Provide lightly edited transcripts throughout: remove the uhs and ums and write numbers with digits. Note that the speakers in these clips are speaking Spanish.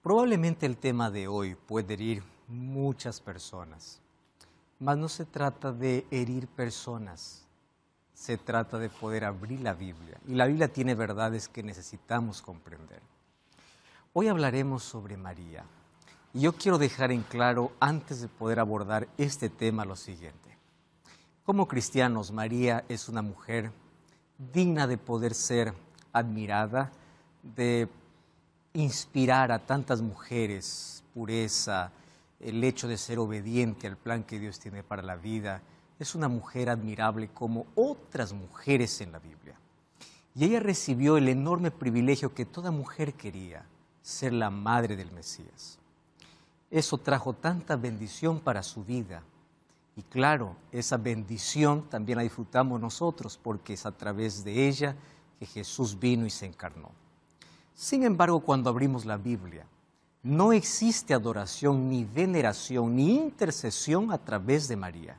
Probablemente el tema de hoy puede herir muchas personas, mas no se trata de herir personas, se trata de poder abrir la Biblia. Y la Biblia tiene verdades que necesitamos comprender. Hoy hablaremos sobre María. Y yo quiero dejar en claro, antes de poder abordar este tema, lo siguiente. Como cristianos, María es una mujer digna de poder ser admirada, de inspirar a tantas mujeres, pureza, el hecho de ser obediente al plan que Dios tiene para la vida. Es una mujer admirable como otras mujeres en la Biblia. Y ella recibió el enorme privilegio que toda mujer quería, ser la madre del Mesías. Eso trajo tanta bendición para su vida. Y claro, esa bendición también la disfrutamos nosotros, porque es a través de ella que Jesús vino y se encarnó. Sin embargo, cuando abrimos la Biblia, no existe adoración, ni veneración, ni intercesión a través de María.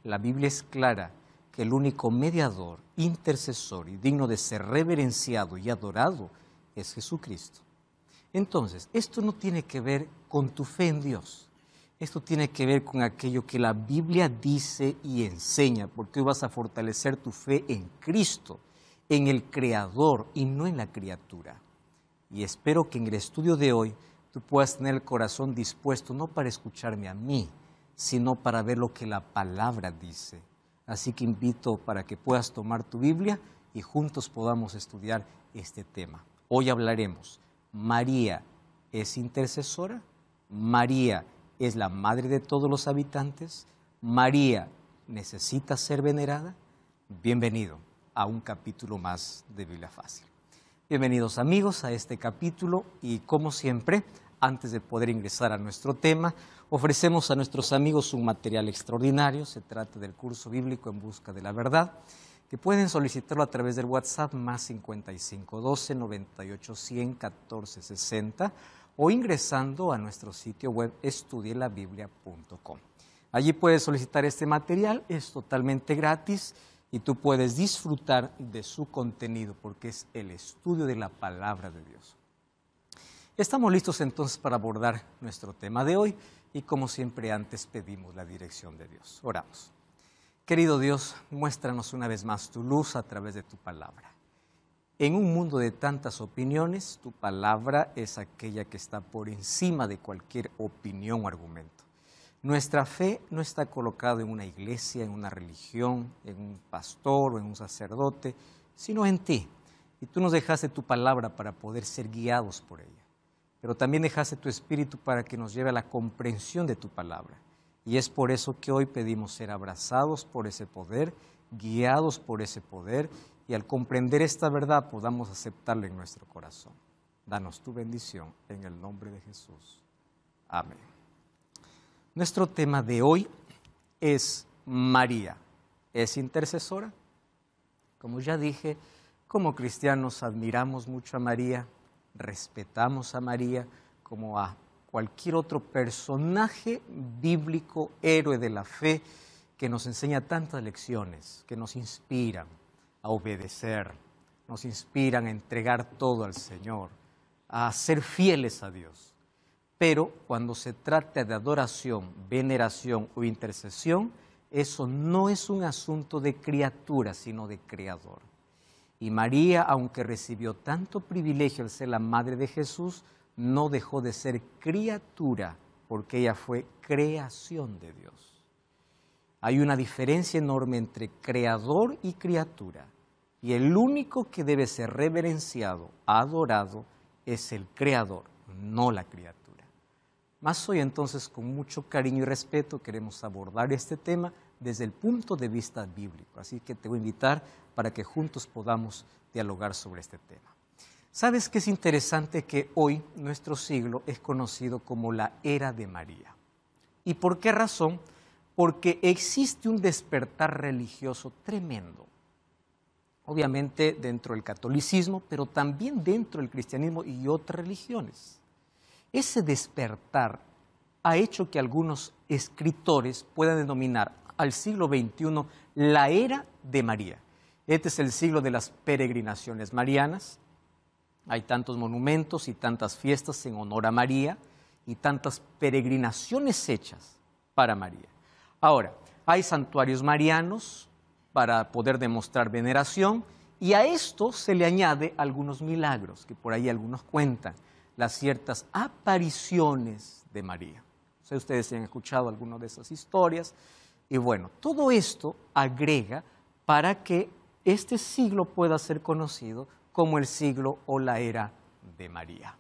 La Biblia es clara que el único mediador, intercesor y digno de ser reverenciado y adorado es Jesucristo. Entonces, esto no tiene que ver con tu fe en Dios. Esto tiene que ver con aquello que la Biblia dice y enseña, porque hoy vas a fortalecer tu fe en Cristo, en el Creador y no en la criatura. Y espero que en el estudio de hoy tú puedas tener el corazón dispuesto no para escucharme a mí, sino para ver lo que la palabra dice. Así que invito para que puedas tomar tu Biblia y juntos podamos estudiar este tema. Hoy hablaremos, ¿María es intercesora? ¿María es la madre de todos los habitantes? ¿María necesita ser venerada? Bienvenido a un capítulo más de Biblia Fácil. Bienvenidos amigos a este capítulo y como siempre, antes de poder ingresar a nuestro tema, ofrecemos a nuestros amigos un material extraordinario. Se trata del curso bíblico En Busca de la Verdad, que pueden solicitarlo a través del WhatsApp más 5512 98 100 14 60 o ingresando a nuestro sitio web estudielabiblia.com. Allí puedes solicitar este material, es totalmente gratis y tú puedes disfrutar de su contenido porque es el estudio de la palabra de Dios. Estamos listos entonces para abordar nuestro tema de hoy y como siempre antes pedimos la dirección de Dios. Oramos. Querido Dios, muéstranos una vez más tu luz a través de tu palabra. En un mundo de tantas opiniones, tu palabra es aquella que está por encima de cualquier opinión o argumento. Nuestra fe no está colocada en una iglesia, en una religión, en un pastor o en un sacerdote, sino en ti. Y tú nos dejaste tu palabra para poder ser guiados por ella. Pero también dejaste tu espíritu para que nos lleve a la comprensión de tu palabra. Y es por eso que hoy pedimos ser abrazados por ese poder, guiados por ese poder, y al comprender esta verdad podamos aceptarla en nuestro corazón. Danos tu bendición en el nombre de Jesús. Amén. Nuestro tema de hoy es María. ¿Es intercesora? Como ya dije, como cristianos admiramos mucho a María, respetamos a María como a cualquier otro personaje bíblico, héroe de la fe, que nos enseña tantas lecciones, que nos inspiran a obedecer, nos inspiran a entregar todo al Señor, a ser fieles a Dios. Pero cuando se trata de adoración, veneración o intercesión, eso no es un asunto de criatura, sino de creador. Y María, aunque recibió tanto privilegio al ser la madre de Jesús, no dejó de ser criatura, porque ella fue creación de Dios. Hay una diferencia enorme entre creador y criatura, y el único que debe ser reverenciado, adorado, es el creador, no la criatura. Más hoy entonces, con mucho cariño y respeto, queremos abordar este tema desde el punto de vista bíblico. Así que te voy a invitar para que juntos podamos dialogar sobre este tema. ¿Sabes qué es interesante? Que hoy nuestro siglo es conocido como la era de María. ¿Y por qué razón? Porque existe un despertar religioso tremendo. Obviamente dentro del catolicismo, pero también dentro del cristianismo y otras religiones. Ese despertar ha hecho que algunos escritores puedan denominar al siglo XXI la era de María. Este es el siglo de las peregrinaciones marianas, Hay tantos monumentos y tantas fiestas en honor a María y tantas peregrinaciones hechas para María. Ahora, hay santuarios marianos para poder demostrar veneración y a esto se le añade algunos milagros, que por ahí algunos cuentan, las ciertas apariciones de María. No sé, ustedes han escuchado algunas de esas historias. Y bueno, todo esto agrega para que este siglo pueda ser conocido como el siglo o la era de María.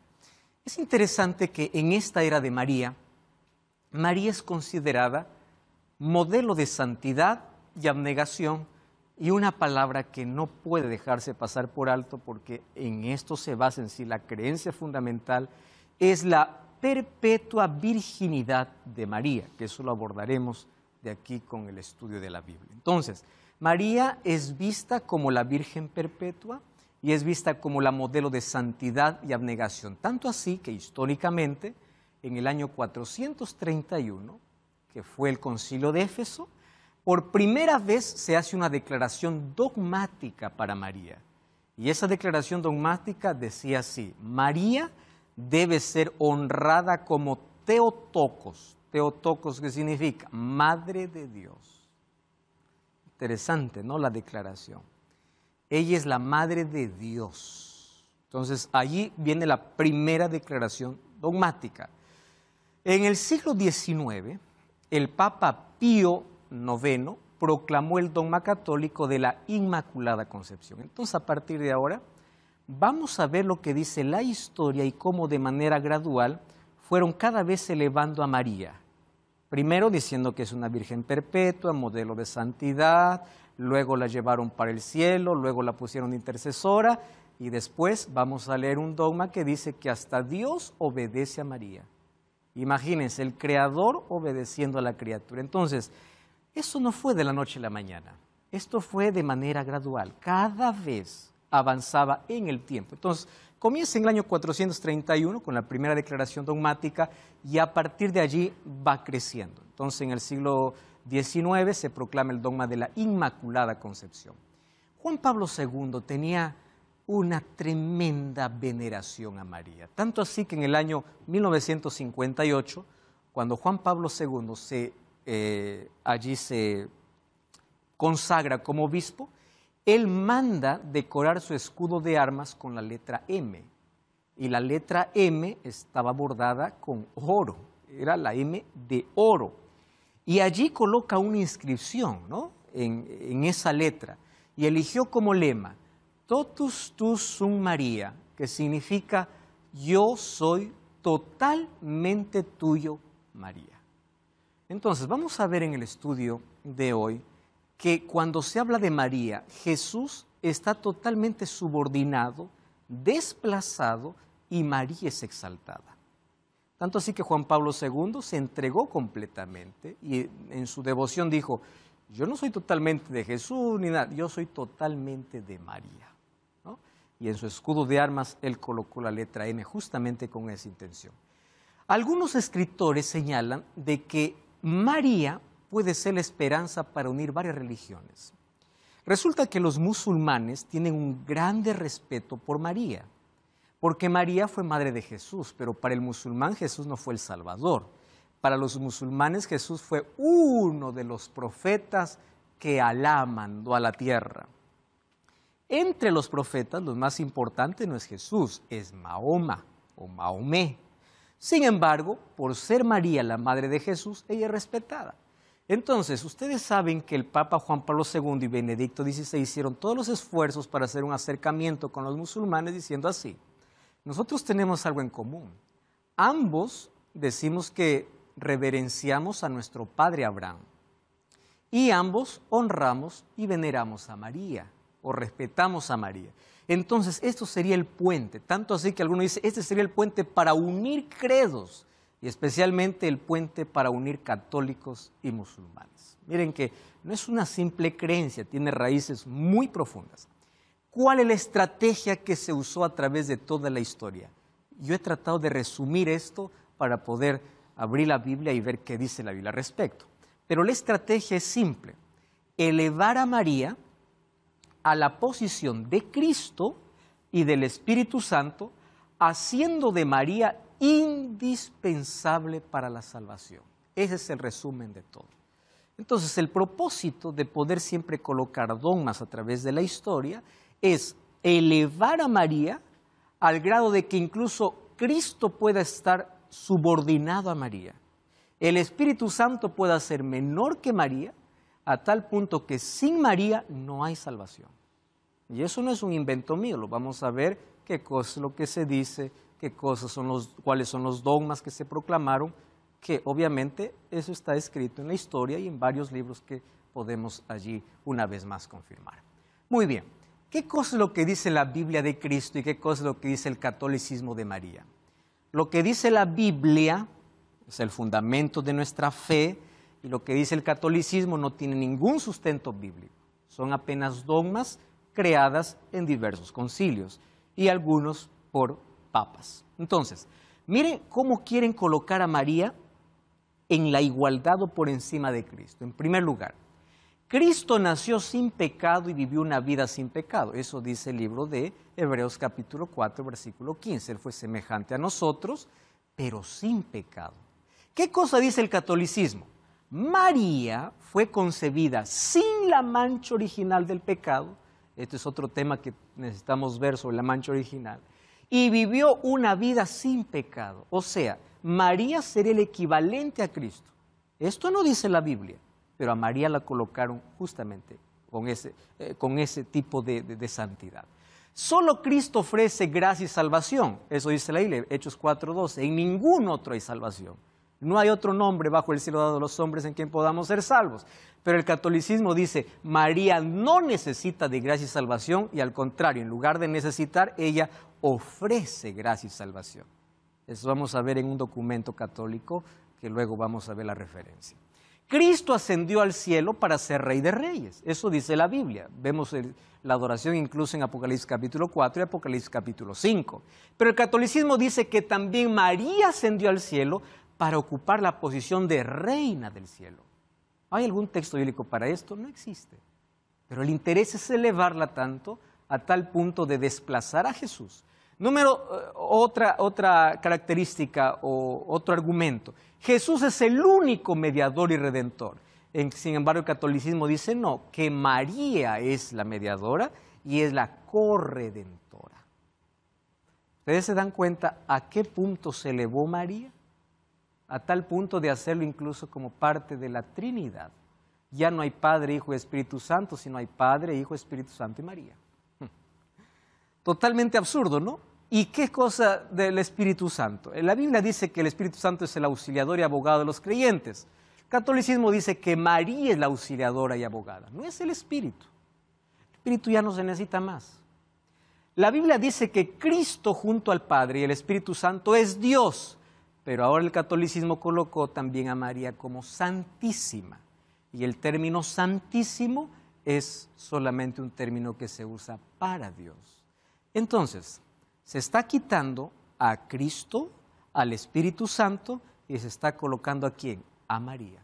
Es interesante que en esta era de María, María es considerada modelo de santidad y abnegación, y una palabra que no puede dejarse pasar por alto porque en esto se basa en sí la creencia fundamental, es la perpetua virginidad de María, que eso lo abordaremos de aquí con el estudio de la Biblia. Entonces, María es vista como la Virgen perpetua y es vista como la modelo de santidad y abnegación, tanto así que históricamente en el año 431, que fue el Concilio de Éfeso, por primera vez se hace una declaración dogmática para María. Y esa declaración dogmática decía así: María debe ser honrada como Theotokos. Theotokos, ¿qué significa? Madre de Dios. Interesante, ¿no? La declaración. Ella es la Madre de Dios. Entonces, allí viene la primera declaración dogmática. En el siglo XIX, el Papa Pío IX proclamó el dogma católico de la Inmaculada Concepción. Entonces, a partir de ahora, vamos a ver lo que dice la historia y cómo de manera gradual fueron cada vez elevando a María. Primero diciendo que es una virgen perpetua, modelo de santidad, luego la llevaron para el cielo, luego la pusieron de intercesora y después vamos a leer un dogma que dice que hasta Dios obedece a María. Imagínense, el Creador obedeciendo a la criatura. Entonces, eso no fue de la noche a la mañana, esto fue de manera gradual, cada vez avanzaba en el tiempo. Entonces, comienza en el año 431 con la primera declaración dogmática y a partir de allí va creciendo. Entonces, en el siglo XIX se proclama el dogma de la Inmaculada Concepción. Juan Pablo II tenía una tremenda veneración a María, tanto así que en el año 1958, cuando Juan Pablo II allí se consagra como obispo, él manda decorar su escudo de armas con la letra M. Y la letra M estaba bordada con oro, era la M de oro. Y allí coloca una inscripción, ¿no? en esa letra. Y eligió como lema, Totus tu sum María, que significa yo soy totalmente tuyo, María. Entonces, vamos a ver en el estudio de hoy que cuando se habla de María, Jesús está totalmente subordinado, desplazado y María es exaltada. Tanto así que Juan Pablo II se entregó completamente y en su devoción dijo, yo no soy totalmente de Jesús ni nada, yo soy totalmente de María, ¿no? Y en su escudo de armas él colocó la letra M justamente con esa intención. Algunos escritores señalan de que María puede ser la esperanza para unir varias religiones. Resulta que los musulmanes tienen un grande respeto por María, porque María fue madre de Jesús, pero para el musulmán Jesús no fue el Salvador. Para los musulmanes Jesús fue uno de los profetas que Alá mandó a la tierra. Entre los profetas, los más importantes no es Jesús, es Mahoma o Maomé. Sin embargo, por ser María la madre de Jesús, ella es respetada. Entonces, ustedes saben que el Papa Juan Pablo II y Benedicto XVI hicieron todos los esfuerzos para hacer un acercamiento con los musulmanes diciendo así, nosotros tenemos algo en común. Ambos decimos que reverenciamos a nuestro padre Abraham y ambos honramos y veneramos a María o respetamos a María. Entonces, esto sería el puente, tanto así que algunos dicen, este sería el puente para unir credos y especialmente el puente para unir católicos y musulmanes. Miren que no es una simple creencia, tiene raíces muy profundas. ¿Cuál es la estrategia que se usó a través de toda la historia? Yo he tratado de resumir esto para poder abrir la Biblia y ver qué dice la Biblia al respecto. Pero la estrategia es simple, elevar a María a la posición de Cristo y del Espíritu Santo, haciendo de María indispensable para la salvación. Ese es el resumen de todo. Entonces, el propósito de poder siempre colocar dogmas a través de la historia es elevar a María al grado de que incluso Cristo pueda estar subordinado a María. El Espíritu Santo pueda ser menor que María, a tal punto que sin María no hay salvación. Y eso no es un invento mío, lo vamos a ver qué cosa es lo que se dice, cuáles son los dogmas que se proclamaron, que obviamente eso está escrito en la historia y en varios libros que podemos allí una vez más confirmar. Muy bien, ¿qué cosa es lo que dice la Biblia de Cristo y qué cosa es lo que dice el catolicismo de María? Lo que dice la Biblia es el fundamento de nuestra fe y lo que dice el catolicismo no tiene ningún sustento bíblico. Son apenas dogmas creadas en diversos concilios y algunos por papas. Entonces, miren cómo quieren colocar a María en la igualdad o por encima de Cristo. En primer lugar, Cristo nació sin pecado y vivió una vida sin pecado. Eso dice el libro de Hebreos capítulo 4, versículo 15. Él fue semejante a nosotros, pero sin pecado. ¿Qué cosa dice el catolicismo? María fue concebida sin la mancha original del pecado. Este es otro tema que necesitamos ver sobre la mancha original. Y vivió una vida sin pecado. O sea, María sería el equivalente a Cristo. Esto no dice la Biblia, pero a María la colocaron justamente con ese tipo de santidad. Solo Cristo ofrece gracia y salvación. Eso dice la Biblia, Hechos 4:12. En ningún otro hay salvación. No hay otro nombre bajo el cielo dado a los hombres en quien podamos ser salvos. Pero el catolicismo dice, María no necesita de gracia y salvación y al contrario, en lugar de necesitar, ella ofrece gracia y salvación. Eso vamos a ver en un documento católico que luego vamos a ver la referencia. Cristo ascendió al cielo para ser Rey de Reyes. Eso dice la Biblia. Vemos la adoración incluso en Apocalipsis capítulo 4 y Apocalipsis capítulo 5. Pero el catolicismo dice que también María ascendió al cielo para ocupar la posición de reina del cielo. ¿Hay algún texto bíblico para esto? No existe. Pero el interés es elevarla tanto a tal punto de desplazar a Jesús. Otra característica o otro argumento. Jesús es el único mediador y redentor. Sin embargo, el catolicismo dice no, que María es la mediadora y es la corredentora. ¿Ustedes se dan cuenta a qué punto se elevó María? A tal punto de hacerlo incluso como parte de la Trinidad. Ya no hay Padre, Hijo y Espíritu Santo, sino hay Padre, Hijo, Espíritu Santo y María. Totalmente absurdo, ¿no? ¿Y qué cosa del Espíritu Santo? La Biblia dice que el Espíritu Santo es el auxiliador y abogado de los creyentes. El catolicismo dice que María es la auxiliadora y abogada. No es el Espíritu. El Espíritu ya no se necesita más. La Biblia dice que Cristo junto al Padre y el Espíritu Santo es Dios. Pero ahora el catolicismo colocó también a María como santísima. Y el término santísimo es solamente un término que se usa para Dios. Entonces, se está quitando a Cristo, al Espíritu Santo, y se está colocando ¿a quién? A María.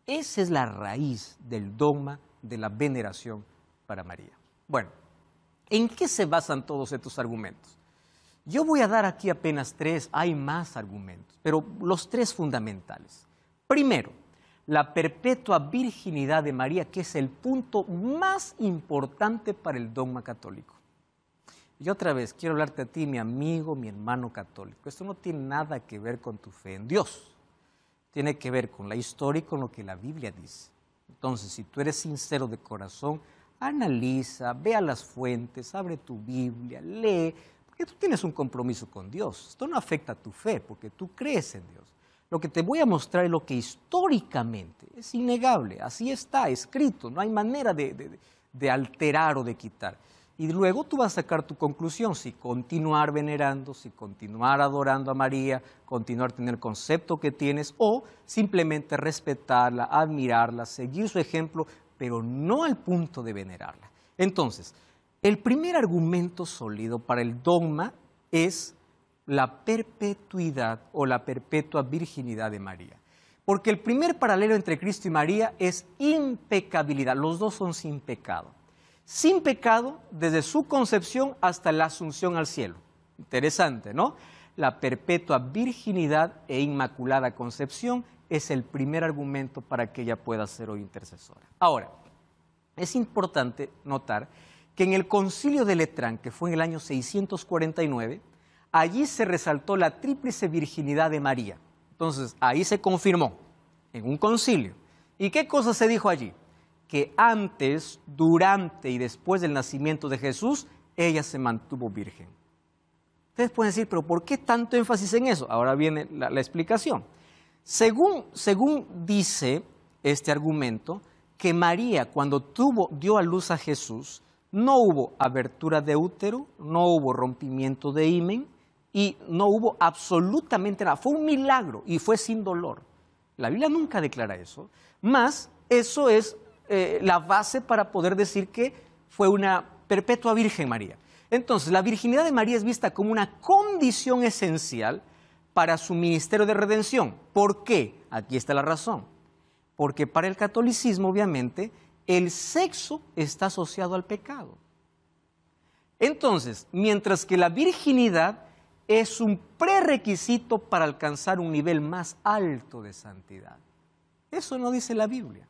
Esa es la raíz del dogma de la veneración para María. Bueno, ¿en qué se basan todos estos argumentos? Yo voy a dar aquí apenas tres, hay más argumentos, pero los tres fundamentales. Primero, la perpetua virginidad de María, que es el punto más importante para el dogma católico. Y otra vez, quiero hablarte a ti, mi amigo, mi hermano católico. Esto no tiene nada que ver con tu fe en Dios. Tiene que ver con la historia y con lo que la Biblia dice. Entonces, si tú eres sincero de corazón, analiza, ve a las fuentes, abre tu Biblia, lee, porque tú tienes un compromiso con Dios. Esto no afecta a tu fe, porque tú crees en Dios. Lo que te voy a mostrar es lo que históricamente es innegable. Así está escrito, no hay manera de alterar o de quitar. Y luego tú vas a sacar tu conclusión, si continuar venerando, si continuar adorando a María, continuar teniendo el concepto que tienes o simplemente respetarla, admirarla, seguir su ejemplo, pero no al punto de venerarla. Entonces, el primer argumento sólido para el dogma es la perpetuidad o la perpetua virginidad de María. Porque el primer paralelo entre Cristo y María es impecabilidad, los dos son sin pecado. sin pecado desde su concepción hasta la asunción al cielo. Interesante, ¿no? La perpetua virginidad e inmaculada concepción es el primer argumento para que ella pueda ser hoy intercesora. Ahora, es importante notar que en el Concilio de Letrán, que fue en el año 649, allí se resaltó la tríplice virginidad de María. Entonces, ahí se confirmó, en un concilio. ¿Y qué cosa se dijo allí? Que antes, durante y después del nacimiento de Jesús, ella se mantuvo virgen. Ustedes pueden decir, pero ¿por qué tanto énfasis en eso? Ahora viene la explicación. Según dice este argumento, que María, cuando dio a luz a Jesús, no hubo abertura de útero, no hubo rompimiento de himen y no hubo absolutamente nada. Fue un milagro y fue sin dolor. La Biblia nunca declara eso, más eso es la base para poder decir que fue una perpetua Virgen María. Entonces, la virginidad de María es vista como una condición esencial para su ministerio de redención. ¿Por qué? Aquí está la razón. Porque para el catolicismo, obviamente, el sexo está asociado al pecado. Entonces, mientras que la virginidad es un prerequisito para alcanzar un nivel más alto de santidad. Eso no dice la Biblia.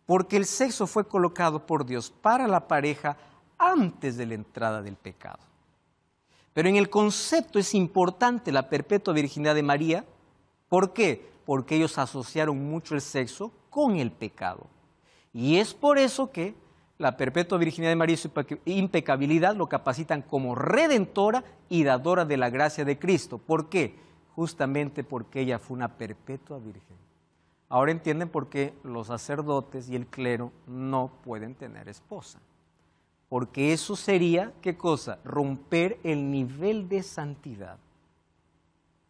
Porque el sexo fue colocado por Dios para la pareja antes de la entrada del pecado. Pero en el concepto es importante la perpetua virginidad de María. ¿Por qué? Porque ellos asociaron mucho el sexo con el pecado. Y es por eso que la perpetua virginidad de María y su impecabilidad lo capacitan como redentora y dadora de la gracia de Cristo. ¿Por qué? Justamente porque ella fue una perpetua virgen. Ahora entienden por qué los sacerdotes y el clero no pueden tener esposa. Porque eso sería, ¿qué cosa? Romper el nivel de santidad.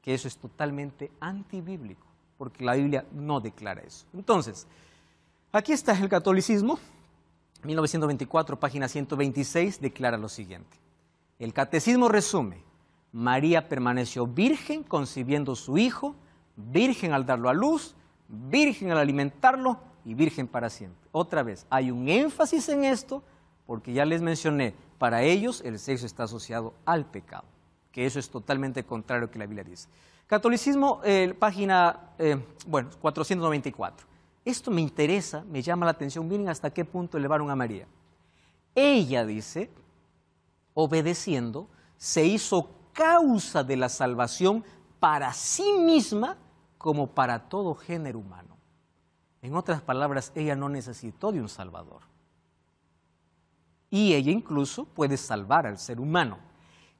Que eso es totalmente antibíblico, porque la Biblia no declara eso. Entonces, aquí está el catolicismo, 1924, página 126, declara lo siguiente. El catecismo resume, María permaneció virgen concibiendo su hijo, virgen al darlo a luz, virgen al alimentarlo y virgen para siempre. Otra vez, hay un énfasis en esto, porque ya les mencioné, para ellos el sexo está asociado al pecado, que eso es totalmente contrario a lo que la Biblia dice. Catolicismo, página 494. Esto me interesa, me llama la atención, miren hasta qué punto elevaron a María. Ella, dice, obedeciendo, se hizo causa de la salvación para sí misma como para todo género humano. En otras palabras, ella no necesitó de un salvador. Y ella incluso puede salvar al ser humano.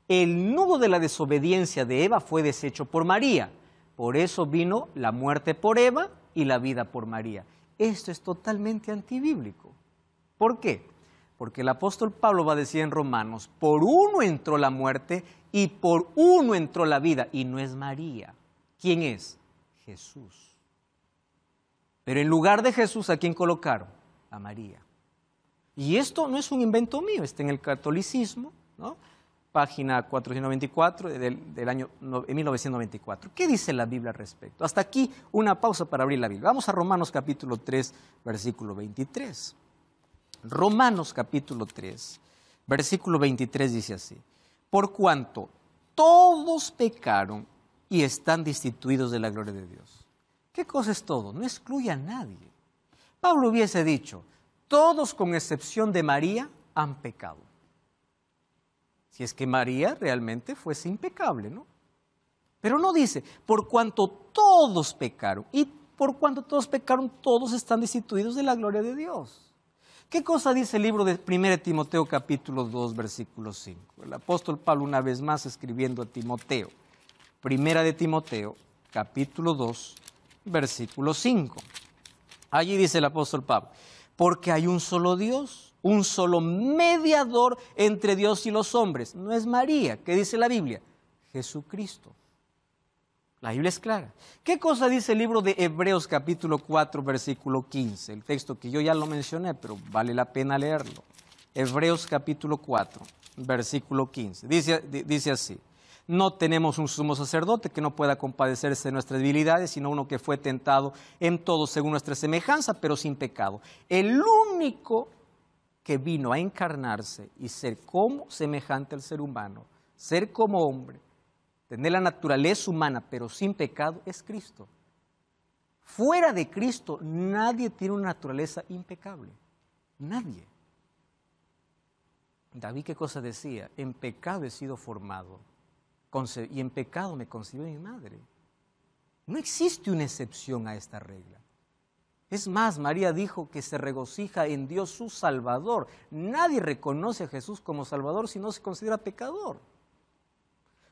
El nudo de la desobediencia de Eva fue deshecho por María. Por eso vino la muerte por Eva y la vida por María. Esto es totalmente antibíblico. ¿Por qué? Porque el apóstol Pablo va a decir en Romanos, por uno entró la muerte y por uno entró la vida. Y no es María. ¿Quién es? Jesús. Pero en lugar de Jesús, ¿a quién colocaron? A María. Y esto no es un invento mío, está en el catolicismo, ¿no? Página 494 del año 1994. ¿Qué dice la Biblia al respecto? Hasta aquí una pausa para abrir la Biblia. Vamos a Romanos capítulo 3, versículo 23. Romanos capítulo 3, versículo 23 dice así. Por cuanto todos pecaron y están destituidos de la gloria de Dios. ¿Qué cosa es todo? No excluye a nadie. Pablo hubiese dicho, todos con excepción de María han pecado. Si es que María realmente fuese impecable, ¿no? Pero no dice, por cuanto todos pecaron, y por cuanto todos pecaron, todos están destituidos de la gloria de Dios. ¿Qué cosa dice el libro de 1 Timoteo capítulo 2, versículo 5? El apóstol Pablo una vez más escribiendo a Timoteo. 1 de Timoteo capítulo 2, versículo 5. Allí dice el apóstol Pablo, porque hay un solo Dios, un solo mediador entre Dios y los hombres. No es María, ¿qué dice la Biblia? Jesucristo. La Biblia es clara. ¿Qué cosa dice el libro de Hebreos capítulo 4, versículo 15? El texto que yo ya lo mencioné, pero vale la pena leerlo. Hebreos capítulo 4, versículo 15. Dice así. No tenemos un sumo sacerdote que no pueda compadecerse de nuestras debilidades, sino uno que fue tentado en todo según nuestra semejanza, pero sin pecado. El único que vino a encarnarse y ser como semejante al ser humano, ser como hombre, tener la naturaleza humana, pero sin pecado, es Cristo. Fuera de Cristo, nadie tiene una naturaleza impecable. Nadie. David, ¿qué cosa decía? En pecado he sido formado, y en pecado me concibió mi madre. No existe una excepción a esta regla. Es más, María dijo que se regocija en Dios su Salvador. Nadie reconoce a Jesús como Salvador si no se considera pecador.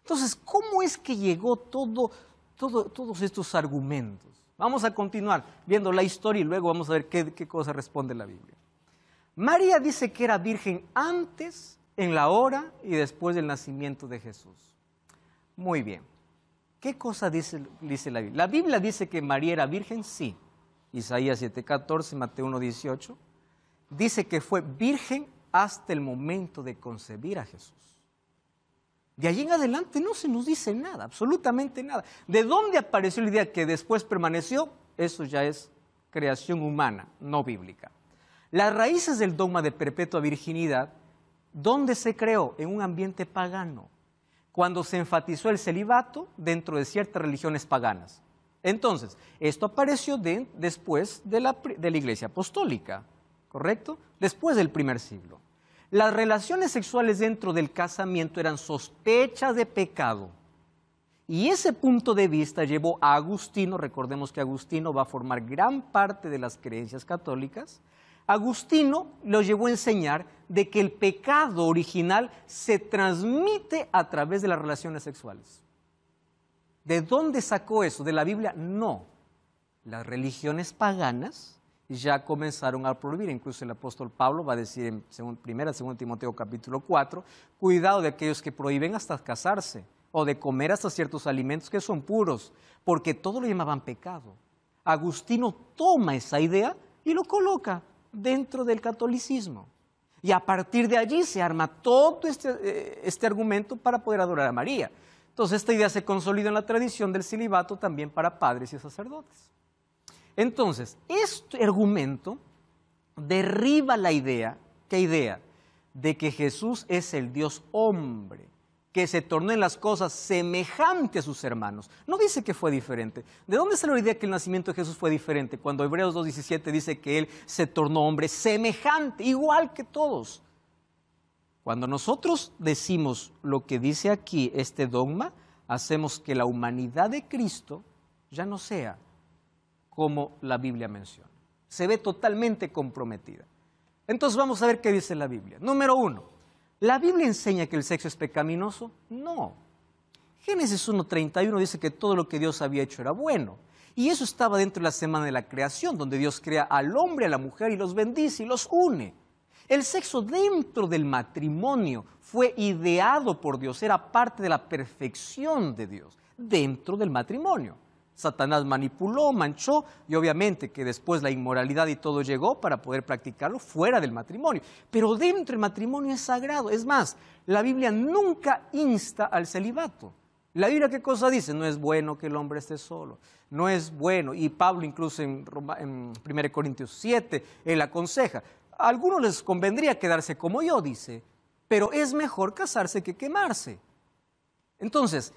Entonces, ¿cómo es que llegó todos estos argumentos? Vamos a continuar viendo la historia y luego vamos a ver qué cosa responde la Biblia. María dice que era virgen antes, en la hora y después del nacimiento de Jesús. Muy bien. ¿Qué cosa dice la Biblia? La Biblia dice que María era virgen, sí. Isaías 7:14, Mateo 1:18. Dice que fue virgen hasta el momento de concebir a Jesús. De allí en adelante no se nos dice nada, absolutamente nada. ¿De dónde apareció la idea que después permaneció? Eso ya es creación humana, no bíblica. Las raíces del dogma de perpetua virginidad, ¿dónde se creó? En un ambiente pagano, cuando se enfatizó el celibato dentro de ciertas religiones paganas. Entonces, esto apareció después de la Iglesia Apostólica, ¿correcto? Después del primer siglo. Las relaciones sexuales dentro del casamiento eran sospechas de pecado. Y ese punto de vista llevó a Agustino, recordemos que Agustino va a formar gran parte de las creencias católicas. Agustino lo llevó a enseñar de que el pecado original se transmite a través de las relaciones sexuales. ¿De dónde sacó eso? ¿De la Biblia? No. Las religiones paganas ya comenzaron a prohibir. Incluso el apóstol Pablo va a decir en 2 Timoteo capítulo 4, cuidado de aquellos que prohíben hasta casarse o de comer hasta ciertos alimentos que son puros, porque todo lo llamaban pecado. Agustino toma esa idea y lo coloca dentro del catolicismo. Y a partir de allí se arma todo este argumento para poder adorar a María. Entonces esta idea se consolida en la tradición del celibato también para padres y sacerdotes. Entonces, este argumento derriba la idea, ¿qué idea? De que Jesús es el Dios hombre, que se tornó en las cosas semejante a sus hermanos. No dice que fue diferente. ¿De dónde sale la idea que el nacimiento de Jesús fue diferente? Cuando Hebreos 2:17 dice que Él se tornó hombre semejante, igual que todos. Cuando nosotros decimos lo que dice aquí este dogma, hacemos que la humanidad de Cristo ya no sea como la Biblia menciona. Se ve totalmente comprometida. Entonces vamos a ver qué dice la Biblia. Número 1, ¿la Biblia enseña que el sexo es pecaminoso? No. Génesis 1:31 dice que todo lo que Dios había hecho era bueno. Y eso estaba dentro de la semana de la creación, donde Dios crea al hombre y a la mujer y los bendice y los une. El sexo dentro del matrimonio fue ideado por Dios, era parte de la perfección de Dios dentro del matrimonio. Satanás manipuló, manchó y obviamente que después la inmoralidad y todo llegó para poder practicarlo fuera del matrimonio. Pero dentro del matrimonio es sagrado. Es más, la Biblia nunca insta al celibato. La Biblia, ¿qué cosa dice? No es bueno que el hombre esté solo. No es bueno. Y Pablo incluso en 1 Corintios 7, él aconseja. A algunos les convendría quedarse como yo, dice, pero es mejor casarse que quemarse. Entonces,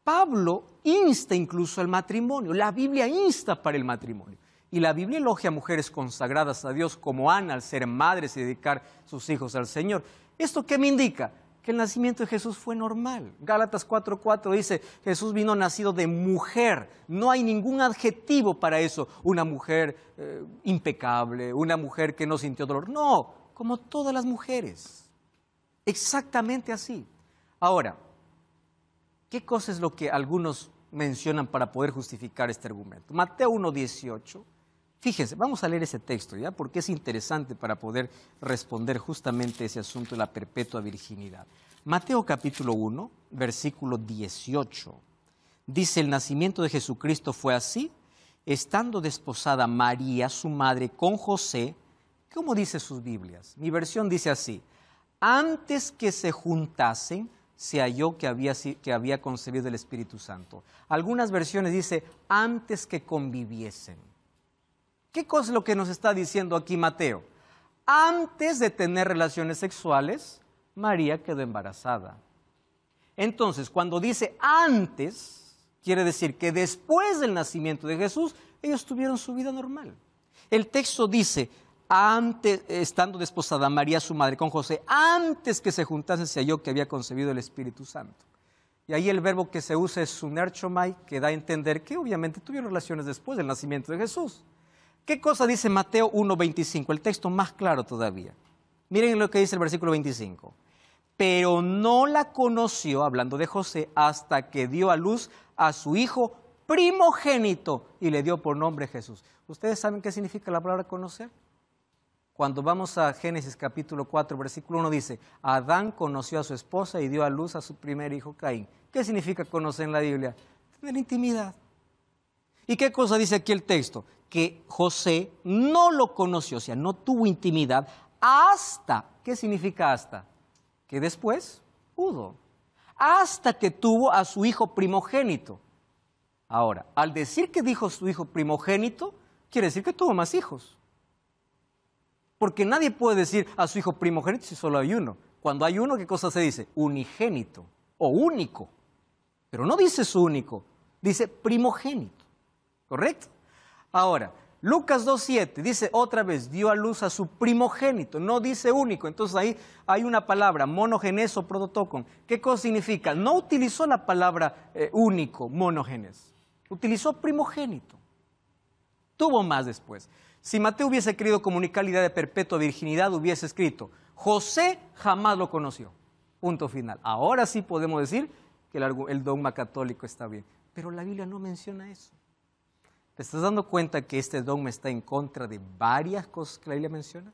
Pablo insta incluso al matrimonio, la Biblia insta para el matrimonio. Y la Biblia elogia a mujeres consagradas a Dios como Ana al ser madres y dedicar sus hijos al Señor. ¿Esto qué me indica? Que el nacimiento de Jesús fue normal. Gálatas 4:4 dice, Jesús vino nacido de mujer. No hay ningún adjetivo para eso. Una mujer impecable, una mujer que no sintió dolor. No, como todas las mujeres. Exactamente así. Ahora, ¿qué cosa es lo que algunos mencionan para poder justificar este argumento? Mateo 1:18. Fíjense, vamos a leer ese texto, ¿ya? Porque es interesante para poder responder justamente ese asunto de la perpetua virginidad. Mateo capítulo 1, versículo 18. Dice, el nacimiento de Jesucristo fue así, estando desposada María, su madre, con José. ¿Cómo dice sus Biblias? Mi versión dice así, antes que se juntasen, se halló que había concebido el Espíritu Santo. Algunas versiones dice, antes que conviviesen. ¿Qué cosa es lo que nos está diciendo aquí Mateo? antes de tener relaciones sexuales, María quedó embarazada. Entonces, cuando dice antes, quiere decir que después del nacimiento de Jesús, ellos tuvieron su vida normal. El texto dice, antes, estando desposada María, su madre, con José, antes que se juntasen, se halló que había concebido el Espíritu Santo. Y ahí el verbo que se usa es sunerchomai, que da a entender que obviamente tuvieron relaciones después del nacimiento de Jesús. ¿Qué cosa dice Mateo 1:25? El texto más claro todavía. Miren lo que dice el versículo 25. Pero no la conoció, hablando de José, hasta que dio a luz a su hijo primogénito y le dio por nombre Jesús. ¿Ustedes saben qué significa la palabra conocer? Cuando vamos a Génesis capítulo 4, versículo 1 dice, Adán conoció a su esposa y dio a luz a su primer hijo Caín. ¿Qué significa conocer en la Biblia? Tener intimidad. ¿Y qué cosa dice aquí el texto? Que José no lo conoció, o sea, no tuvo intimidad hasta, ¿qué significa hasta? Que después pudo, hasta que tuvo a su hijo primogénito. Ahora, al decir que dijo su hijo primogénito, quiere decir que tuvo más hijos. Porque nadie puede decir a su hijo primogénito si solo hay uno. Cuando hay uno, ¿qué cosa se dice? Unigénito o único. Pero no dice su único, dice primogénito. ¿Correcto? Ahora, Lucas 2:7 dice otra vez, dio a luz a su primogénito, no dice único. Entonces ahí hay una palabra, monogenes o prototokon. ¿Qué cosa significa? No utilizó la palabra único, monogenes. Utilizó primogénito. Tuvo más después. Si Mateo hubiese querido comunicar la idea de perpetua virginidad, hubiese escrito, José jamás lo conoció. Punto final. Ahora sí podemos decir que el dogma católico está bien. Pero la Biblia no menciona eso. ¿Te estás dando cuenta que este dogma está en contra de varias cosas que la Biblia menciona?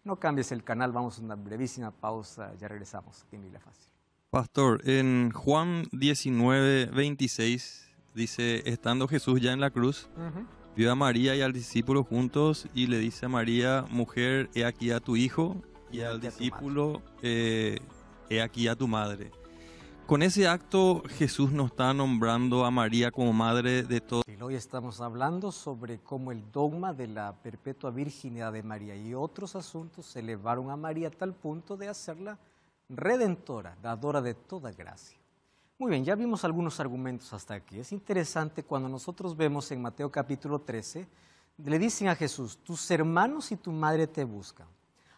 No cambies el canal, vamos a una brevísima pausa, ya regresamos aquí en Biblia Fácil. Pastor, en Juan 19:26 dice, estando Jesús ya en la cruz, vio a María y al discípulo juntos y le dice a María, mujer, he aquí a tu hijo, y al discípulo, he aquí a tu madre. Con ese acto Jesús nos está nombrando a María como madre de todo. Hoy estamos hablando sobre cómo el dogma de la perpetua virginidad de María y otros asuntos se elevaron a María a tal punto de hacerla redentora, dadora de toda gracia. Muy bien, ya vimos algunos argumentos hasta aquí. Es interesante cuando nosotros vemos en Mateo capítulo 13, le dicen a Jesús, tus hermanos y tu madre te buscan.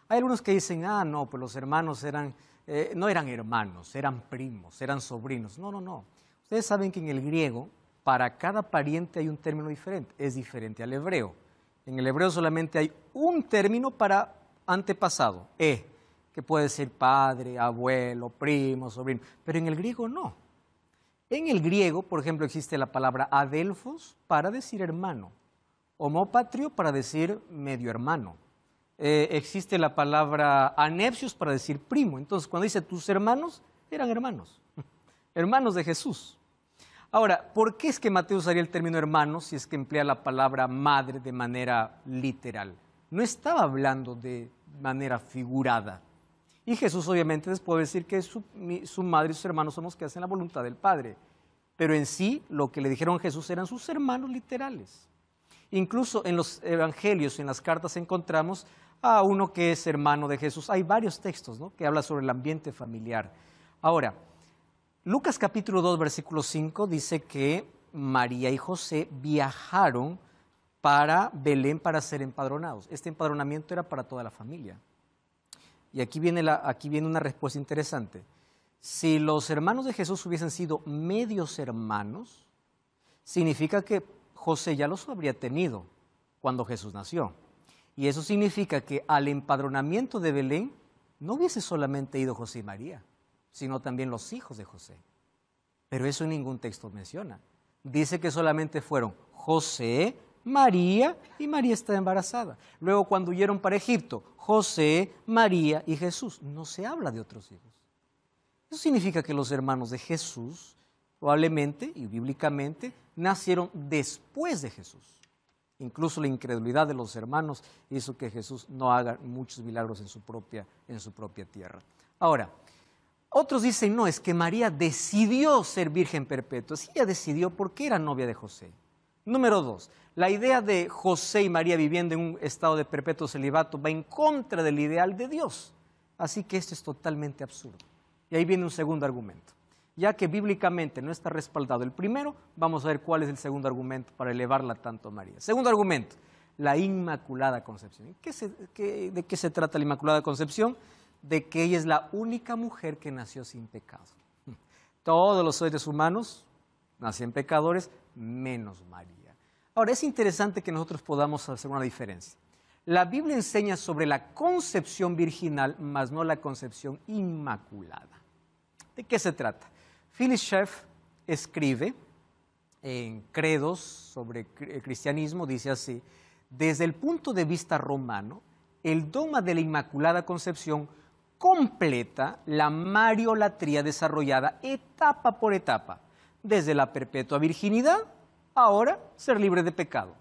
Hay algunos que dicen, no, pues los hermanos no eran hermanos, eran primos, eran sobrinos. No, no, no. Ustedes saben que en el griego, para cada pariente hay un término diferente. Es diferente al hebreo. En el hebreo solamente hay un término para antepasado, que puede ser padre, abuelo, primo, sobrino. Pero en el griego no. En el griego, por ejemplo, existe la palabra adelphos para decir hermano, homopatrio para decir medio hermano. Existe la palabra anepsios para decir primo. Entonces, cuando dice tus hermanos, eran hermanos, hermanos de Jesús. Ahora, ¿por qué es que Mateo usaría el término hermano si es que emplea la palabra madre de manera literal? No estaba hablando de manera figurada. Y Jesús obviamente les puede decir que su madre y sus hermanos son los que hacen la voluntad del Padre. Pero en sí, lo que le dijeron a Jesús eran sus hermanos literales. Incluso en los evangelios, en las cartas, encontramos a uno que es hermano de Jesús. Hay varios textos, ¿no?, que hablan sobre el ambiente familiar. Ahora, Lucas capítulo 2, versículo 5 dice que María y José viajaron para Belén para ser empadronados. Este empadronamiento era para toda la familia. Y aquí viene una respuesta interesante. Si los hermanos de Jesús hubiesen sido medios hermanos, significa que José ya los habría tenido cuando Jesús nació. Y eso significa que al empadronamiento de Belén no hubiese solamente ido José y María, sino también los hijos de José. Pero eso en ningún texto menciona. Dice que solamente fueron José, María, y María está embarazada. Luego, cuando huyeron para Egipto, José, María y Jesús. No se habla de otros hijos. Eso significa que los hermanos de Jesús, probablemente y bíblicamente, nacieron después de Jesús. Incluso la incredulidad de los hermanos hizo que Jesús no haga muchos milagros en su propia tierra. Ahora, otros dicen, no, es que María decidió ser virgen perpetua. Sí, ella decidió porque era novia de José. Número 2, la idea de José y María viviendo en un estado de perpetuo celibato va en contra del ideal de Dios. Así que esto es totalmente absurdo. Y ahí viene un segundo argumento. Ya que bíblicamente no está respaldado el primero, vamos a ver cuál es el segundo argumento para elevarla tanto a María. Segundo argumento, la Inmaculada Concepción. ¿De qué se trata la Inmaculada Concepción? De que ella es la única mujer que nació sin pecado. Todos los seres humanos nacen pecadores, menos María. Ahora, es interesante que nosotros podamos hacer una diferencia. La Biblia enseña sobre la concepción virginal, mas no la concepción inmaculada. ¿De qué se trata? Phyllis Schaff escribe en Credos sobre cristianismo, dice así: desde el punto de vista romano, el dogma de la Inmaculada Concepción completa la mariolatría desarrollada etapa por etapa, desde la perpetua virginidad, ahora ser libre de pecado.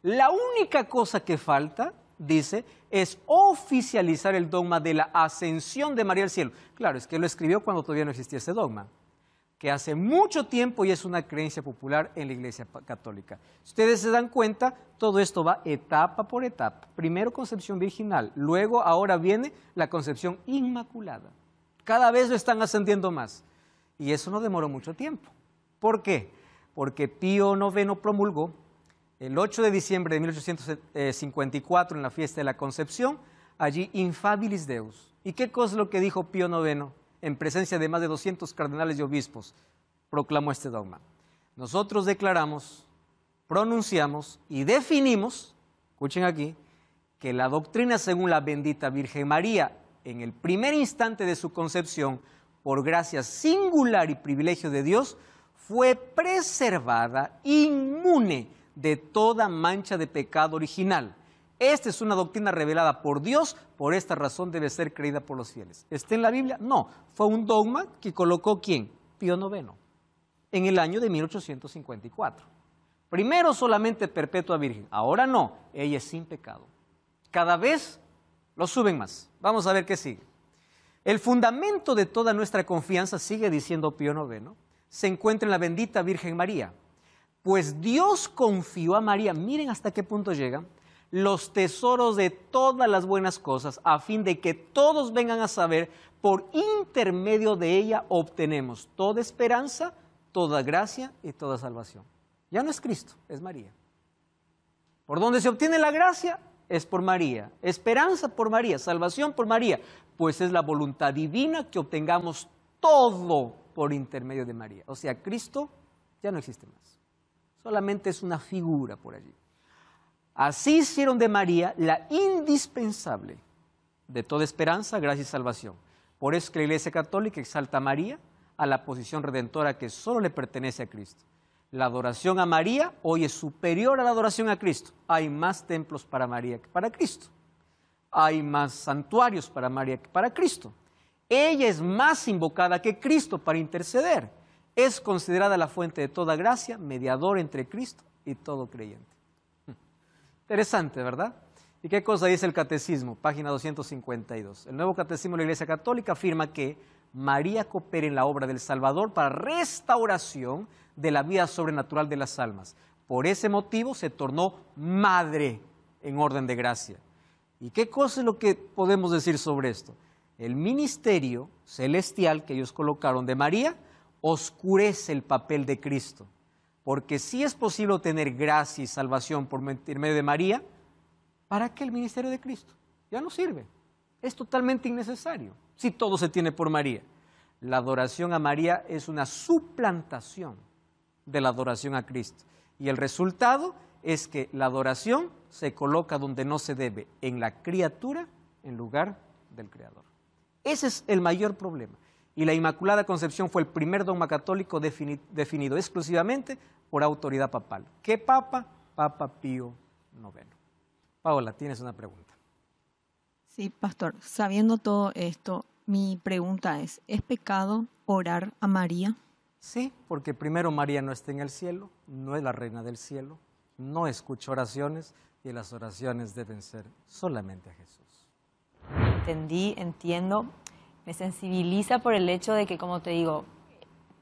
La única cosa que falta, dice, es oficializar el dogma de la ascensión de María al cielo. Claro, es que lo escribió cuando todavía no existía ese dogma, que hace mucho tiempo y es una creencia popular en la Iglesia Católica. Si ustedes se dan cuenta, todo esto va etapa por etapa. Primero concepción virginal, luego ahora viene la concepción inmaculada. Cada vez lo están ascendiendo más. Y eso no demoró mucho tiempo. ¿Por qué? Porque Pío IX promulgó el 8 de diciembre de 1854 en la fiesta de la Concepción, allí Infabilis Deus. ¿Y qué cosa es lo que dijo Pío IX? En presencia de más de 200 cardenales y obispos, proclamó este dogma. Nosotros declaramos, pronunciamos y definimos, escuchen aquí, que la doctrina según la bendita Virgen María, en el primer instante de su concepción, por gracia singular y privilegio de Dios, fue preservada inmune de toda mancha de pecado original. Esta es una doctrina revelada por Dios, por esta razón debe ser creída por los fieles. ¿Está en la Biblia? No, fue un dogma que colocó ¿quién? Pío IX, en el año de 1854. Primero solamente perpetua virgen, ahora no, ella es sin pecado. Cada vez lo suben más. Vamos a ver qué sigue. El fundamento de toda nuestra confianza, sigue diciendo Pío IX, se encuentra en la bendita Virgen María. Pues Dios confió a María, miren hasta qué punto llega, los tesoros de todas las buenas cosas, a fin de que todos vengan a saber, por intermedio de ella obtenemos toda esperanza, toda gracia y toda salvación. Ya no es Cristo, es María. ¿Por dónde se obtiene la gracia? Es por María. Esperanza por María, salvación por María, pues es la voluntad divina que obtengamos todo por intermedio de María. O sea, Cristo ya no existe más. Solamente es una figura por allí. Así hicieron de María la indispensable de toda esperanza, gracia y salvación. Por eso es que la Iglesia Católica exalta a María a la posición redentora que solo le pertenece a Cristo. La adoración a María hoy es superior a la adoración a Cristo. Hay más templos para María que para Cristo. Hay más santuarios para María que para Cristo. Ella es más invocada que Cristo para interceder. Es considerada la fuente de toda gracia, mediador entre Cristo y todo creyente. Interesante, ¿verdad? ¿Y qué cosa dice el Catecismo? Página 252. El Nuevo Catecismo de la Iglesia Católica afirma que María coopera en la obra del Salvador para restauración de la vida sobrenatural de las almas. Por ese motivo se tornó madre en orden de gracia. ¿Y qué cosa es lo que podemos decir sobre esto? El ministerio celestial que ellos colocaron de María oscurece el papel de Cristo. Porque sí es posible obtener gracia y salvación por medio de María, ¿para qué el ministerio de Cristo? Ya no sirve. Es totalmente innecesario si todo se tiene por María. La adoración a María es una suplantación de la adoración a Cristo. Y el resultado es que la adoración se coloca donde no se debe, en la criatura en lugar del Creador. Ese es el mayor problema. Y la Inmaculada Concepción fue el primer dogma católico definido exclusivamente por autoridad papal. ¿Qué papa? Papa Pío IX. Paola, tienes una pregunta. Sí, pastor. Sabiendo todo esto, mi pregunta es pecado orar a María? Sí, porque primero María no está en el cielo, no es la reina del cielo, no escucha oraciones y las oraciones deben ser solamente a Jesús. Entiendo. Me sensibiliza por el hecho de que, como te digo,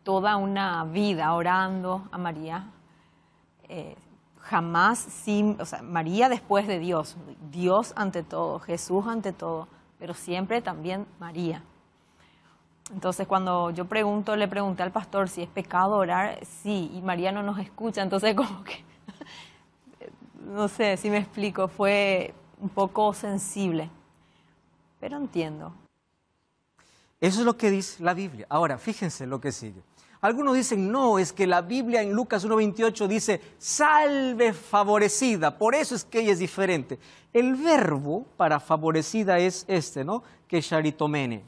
toda una vida orando a María, jamás sin, o sea, María después de Dios, Dios ante todo, Jesús ante todo, pero siempre también María. Entonces cuando yo le pregunté al pastor si es pecado orar, sí, y María no nos escucha, entonces como que, no sé si me explico, fue un poco sensible, pero entiendo. Eso es lo que dice la Biblia. Ahora, fíjense lo que sigue. Algunos dicen, no, es que la Biblia en Lucas 1:28 dice, salve favorecida, por eso es que ella es diferente. El verbo para favorecida es este, ¿no? Que charitomene.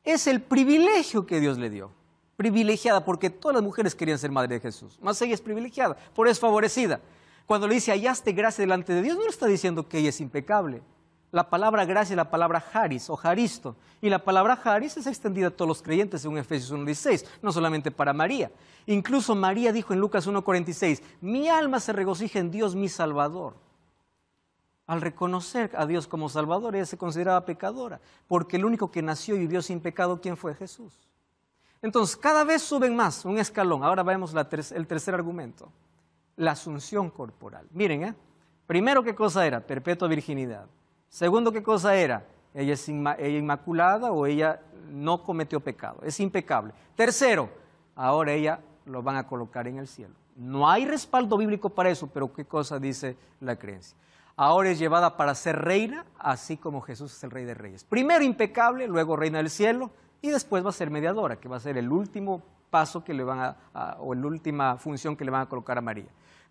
Es el privilegio que Dios le dio. Privilegiada, porque todas las mujeres querían ser madre de Jesús. Más ella es privilegiada, por eso es favorecida. Cuando le dice, hallaste gracia delante de Dios, no le está diciendo que ella es impecable. La palabra gracia es la palabra charis o charisto. Y la palabra charis es extendida a todos los creyentes según Efesios 1:16, no solamente para María. Incluso María dijo en Lucas 1:46, mi alma se regocija en Dios mi Salvador. Al reconocer a Dios como Salvador, ella se consideraba pecadora, porque el único que nació y vivió sin pecado, ¿quién fue? Jesús. Entonces, cada vez suben más, un escalón. Ahora vemos el tercer argumento, la asunción corporal. Miren, primero, ¿qué cosa era? Perpetua virginidad. Segundo, ¿qué cosa era? Ella es inmaculada o ella no cometió pecado, es impecable. Tercero, ahora ella lo van a colocar en el cielo. No hay respaldo bíblico para eso, pero ¿qué cosa dice la creencia? Ahora es llevada para ser reina, así como Jesús es el Rey de Reyes. Primero impecable, luego reina del cielo, y después va a ser mediadora, que va a ser el último paso que le van o la última función que le van a colocar a María.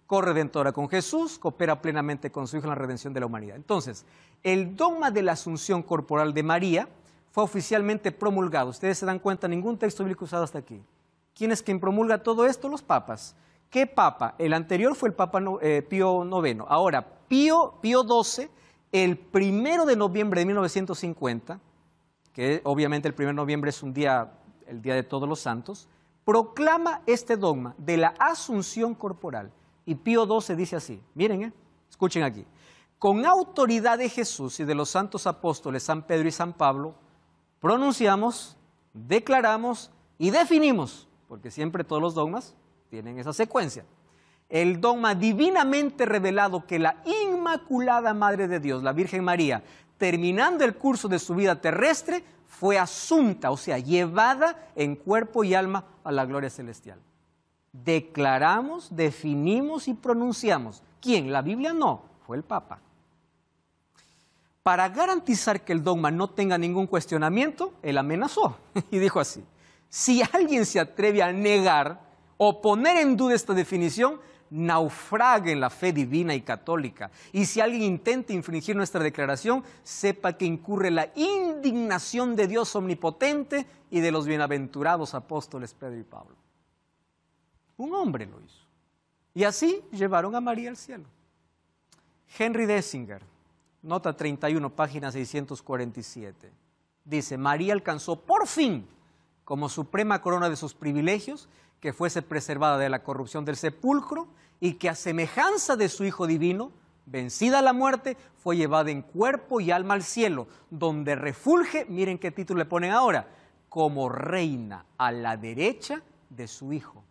Corredentora con Jesús, coopera plenamente con su Hijo en la redención de la humanidad. Entonces, el dogma de la asunción corporal de María fue oficialmente promulgado. Ustedes se dan cuenta, ningún texto bíblico usado hasta aquí. ¿Quién es quien promulga todo esto? Los papas. ¿Qué papa? El anterior fue el Papa Pío IX. Ahora, Pío XII, el 1 de noviembre de 1950, que obviamente el 1 de noviembre es el día de Todos los Santos, proclama este dogma de la asunción corporal. Y Pío XII dice así, miren, escuchen aquí, con autoridad de Jesús y de los santos apóstoles San Pedro y San Pablo, pronunciamos, declaramos y definimos, porque siempre todos los dogmas tienen esa secuencia, el dogma divinamente revelado que la Inmaculada Madre de Dios, la Virgen María, terminando el curso de su vida terrestre, fue asunta, o sea, llevada en cuerpo y alma a la gloria celestial. Declaramos, definimos y pronunciamos. ¿Quién? La Biblia no, fue el Papa. Para garantizar que el dogma no tenga ningún cuestionamiento, él amenazó y dijo así, si alguien se atreve a negar o poner en duda esta definición, naufrague en la fe divina y católica. Y si alguien intenta infringir nuestra declaración, sepa que incurre la indignación de Dios omnipotente y de los bienaventurados apóstoles Pedro y Pablo. Un hombre lo hizo. Y así llevaron a María al cielo. Henry Dessinger, nota 31, página 647, dice, María alcanzó por fin, como suprema corona de sus privilegios, que fuese preservada de la corrupción del sepulcro y que a semejanza de su Hijo divino, vencida la muerte, fue llevada en cuerpo y alma al cielo, donde refulge, miren qué título le ponen ahora, como reina a la derecha de su Hijo.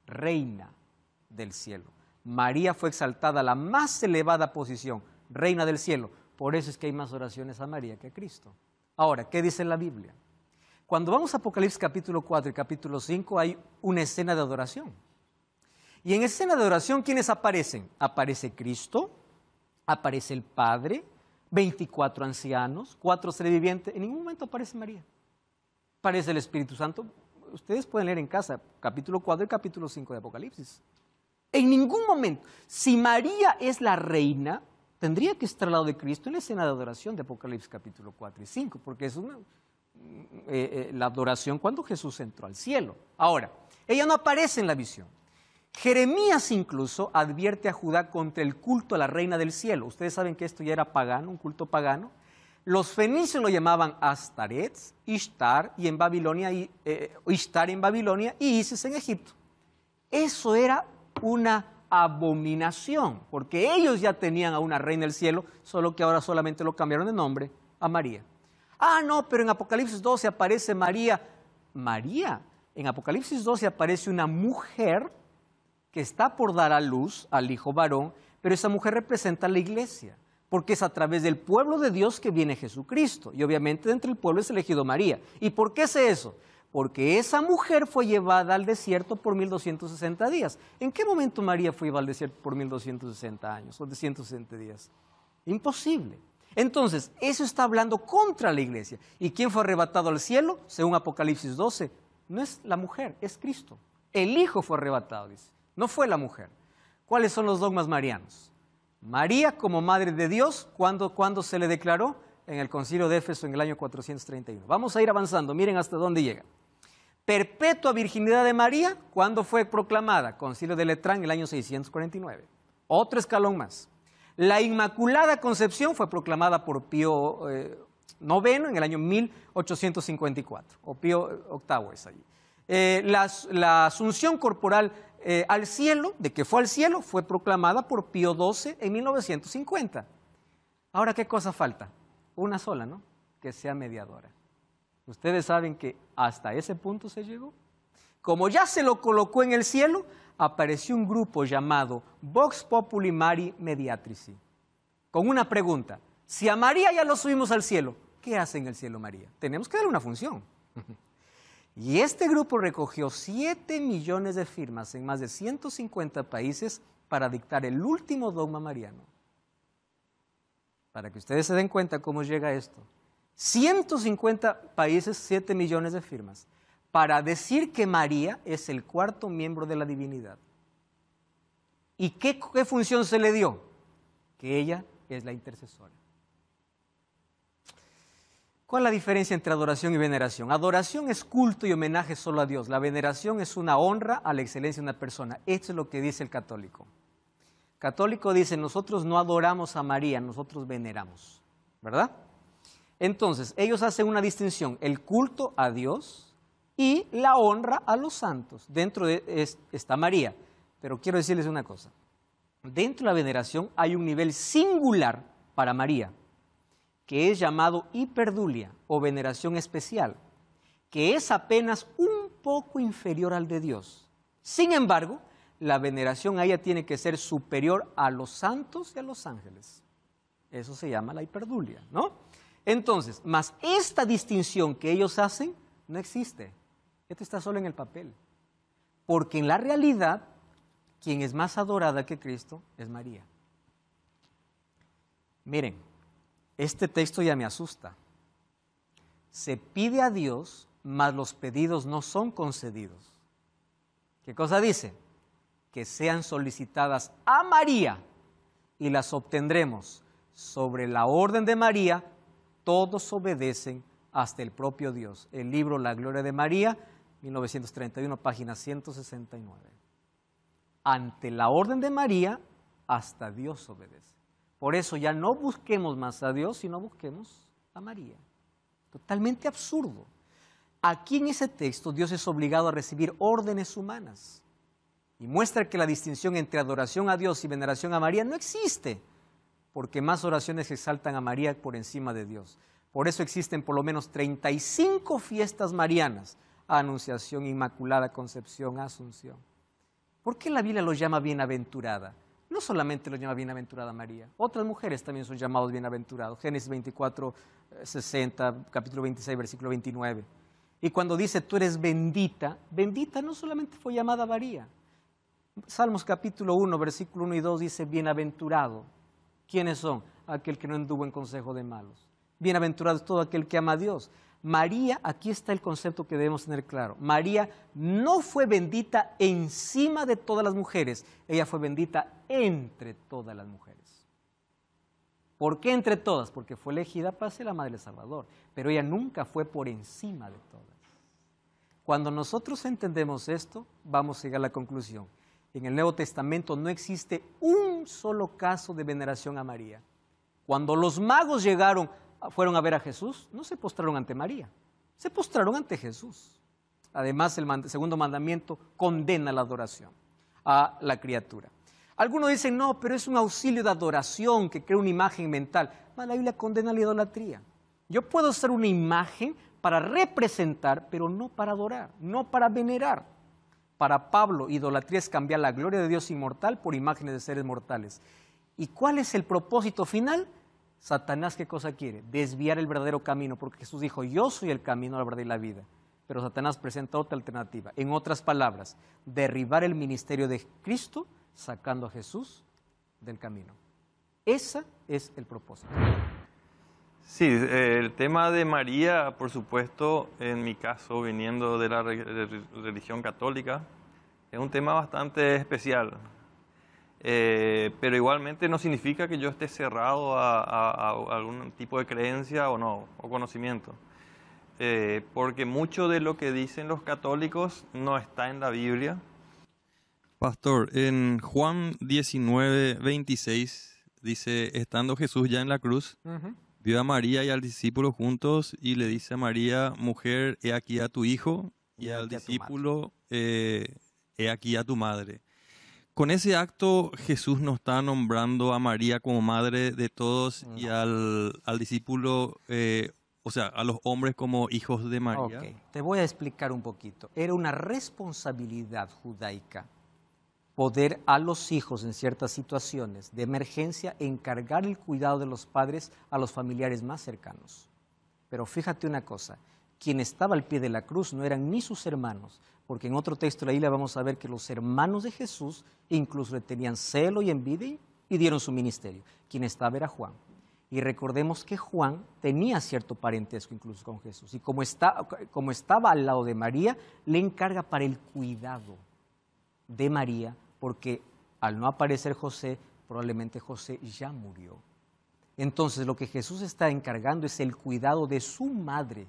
Reina del cielo. María fue exaltada a la más elevada posición, reina del cielo. Por eso es que hay más oraciones a María que a Cristo. Ahora, ¿qué dice la Biblia? Cuando vamos a Apocalipsis capítulo 4 y capítulo 5 hay una escena de adoración. Y en escena de adoración, ¿quiénes aparecen? Aparece Cristo, aparece el Padre, 24 ancianos, 4 seres vivientes. En ningún momento aparece María. Aparece el Espíritu Santo. Ustedes pueden leer en casa capítulo 4 y capítulo 5 de Apocalipsis. En ningún momento, si María es la reina, tendría que estar al lado de Cristo en la escena de adoración de Apocalipsis capítulo 4 y 5, porque es la adoración cuando Jesús entró al cielo. Ahora, ella no aparece en la visión. Jeremías incluso advierte a Judá contra el culto a la reina del cielo. Ustedes saben que esto ya era pagano, un culto pagano. Los fenicios lo llamaban Astaret, Ishtar, y en Babilonia, Ishtar en Babilonia y Isis en Egipto. Eso era una abominación, porque ellos ya tenían a una reina del cielo, solo que ahora solamente lo cambiaron de nombre a María. Ah, no, pero en Apocalipsis 12 aparece María. María, en Apocalipsis 12 aparece una mujer que está por dar a luz al hijo varón, pero esa mujer representa a la iglesia, porque es a través del pueblo de Dios que viene Jesucristo. Y obviamente dentro del pueblo es elegido María. ¿Y por qué sé eso? Porque esa mujer fue llevada al desierto por 1260 días. ¿En qué momento María fue llevada al desierto por 1260 años o 160 días? Imposible. Entonces, eso está hablando contra la iglesia. ¿Y quién fue arrebatado al cielo? Según Apocalipsis 12, no es la mujer, es Cristo. El Hijo fue arrebatado, dice. No fue la mujer. ¿Cuáles son los dogmas marianos? María como Madre de Dios, ¿cuándo se le declaró? En el Concilio de Éfeso en el año 431. Vamos a ir avanzando, miren hasta dónde llega. Perpetua virginidad de María, ¿cuándo fue proclamada? Concilio de Letrán en el año 649. Otro escalón más. La Inmaculada Concepción fue proclamada por Pío IX en el año 1854, o Pío VIII es allí. La asunción corporal al cielo, de que fue al cielo, fue proclamada por Pío XII en 1950. Ahora, ¿qué cosa falta? Una sola, ¿no? Que sea mediadora. Ustedes saben que hasta ese punto se llegó. Como ya se lo colocó en el cielo, apareció un grupo llamado Vox Populi Mari Mediatrici, con una pregunta: si a María ya lo subimos al cielo, ¿qué hace en el cielo María? Tenemos que darle una función. Y este grupo recogió 7 millones de firmas en más de 150 países para dictar el último dogma mariano. Para que ustedes se den cuenta cómo llega esto. 150 países, 7 millones de firmas, para decir que María es el cuarto miembro de la divinidad. ¿Y qué función se le dio? Que ella es la intercesora. ¿Cuál es la diferencia entre adoración y veneración? Adoración es culto y homenaje solo a Dios. La veneración es una honra a la excelencia de una persona. Esto es lo que dice el católico. El católico dice: nosotros no adoramos a María, nosotros veneramos, ¿verdad? Entonces, ellos hacen una distinción: el culto a Dios y la honra a los santos. Dentro de está María. Pero quiero decirles una cosa: dentro de la veneración hay un nivel singular para María, que es llamado hiperdulia o veneración especial, que es apenas un poco inferior al de Dios. Sin embargo, la veneración a ella tiene que ser superior a los santos y a los ángeles. Eso se llama la hiperdulia, ¿no? Entonces, más esta distinción que ellos hacen no existe. Esto está solo en el papel. Porque en la realidad, quien es más adorada que Cristo es María. Miren, este texto ya me asusta. Se pide a Dios, mas los pedidos no son concedidos. ¿Qué cosa dice? Que sean solicitadas a María y las obtendremos. Sobre la orden de María, todos obedecen hasta el propio Dios. El libro La Gloria de María, 1931, página 169. Ante la orden de María, hasta Dios obedece. Por eso ya no busquemos más a Dios, sino busquemos a María. Totalmente absurdo. Aquí en ese texto Dios es obligado a recibir órdenes humanas y muestra que la distinción entre adoración a Dios y veneración a María no existe, porque más oraciones exaltan a María por encima de Dios. Por eso existen por lo menos 35 fiestas marianas: Anunciación, Inmaculada Concepción, Asunción. ¿Por qué la Biblia los llama bienaventurada? No solamente lo llama bienaventurada María, otras mujeres también son llamados bienaventurados. Génesis 24, 60, capítulo 26, versículo 29. Y cuando dice tú eres bendita, bendita no solamente fue llamada María. Salmos capítulo 1, versículo 1 y 2 dice bienaventurado. ¿Quiénes son? Aquel que no anduvo en consejo de malos. Bienaventurado es todo aquel que ama a Dios. María, aquí está el concepto que debemos tener claro. María no fue bendita encima de todas las mujeres, ella fue bendita entre todas las mujeres. ¿Por qué entre todas? Porque fue elegida para ser la madre del Salvador, pero ella nunca fue por encima de todas. Cuando nosotros entendemos esto, vamos a llegar a la conclusión. En el Nuevo Testamento no existe un solo caso de veneración a María. Cuando los magos fueron a ver a Jesús, no se postraron ante María, se postraron ante Jesús. Además, el segundo mandamiento condena la adoración a la criatura. Algunos dicen, no, pero es un auxilio de adoración que crea una imagen mental. La Biblia condena la idolatría. Yo puedo hacer una imagen para representar, pero no para adorar, no para venerar. Para Pablo, idolatría es cambiar la gloria de Dios inmortal por imágenes de seres mortales. ¿Y cuál es el propósito final? Satanás, ¿qué cosa quiere? Desviar el verdadero camino, porque Jesús dijo, yo soy el camino, la verdad y la vida. Pero Satanás presenta otra alternativa. En otras palabras, derribar el ministerio de Cristo, sacando a Jesús del camino. Ese es el propósito. Sí, el tema de María, por supuesto, en mi caso, viniendo de la religión católica, es un tema bastante especial. Pero igualmente no significa que yo esté cerrado a algún tipo de creencia o no, o conocimiento. Porque mucho de lo que dicen los católicos no está en la Biblia. Pastor, en Juan 19, 26 dice, estando Jesús ya en la cruz, vio a María y al discípulo juntos y le dice a María, mujer, he aquí a tu hijo, y al discípulo, he aquí a tu madre. Con ese acto Jesús nos está nombrando a María como madre de todos y al discípulo, o sea, a los hombres como hijos de María. Ok, te voy a explicar un poquito. Era una responsabilidad judaica poder a los hijos en ciertas situaciones de emergencia encargar el cuidado de los padres a los familiares más cercanos. Pero fíjate una cosa, quien estaba al pie de la cruz no eran ni sus hermanos, porque en otro texto de la Biblia vamos a ver que los hermanos de Jesús incluso le tenían celo y envidia y dieron su ministerio. Quien estaba era Juan. Y recordemos que Juan tenía cierto parentesco incluso con Jesús. Y como estaba al lado de María, le encarga para el cuidado de María, porque al no aparecer José, probablemente José ya murió. Entonces lo que Jesús está encargando es el cuidado de su madre,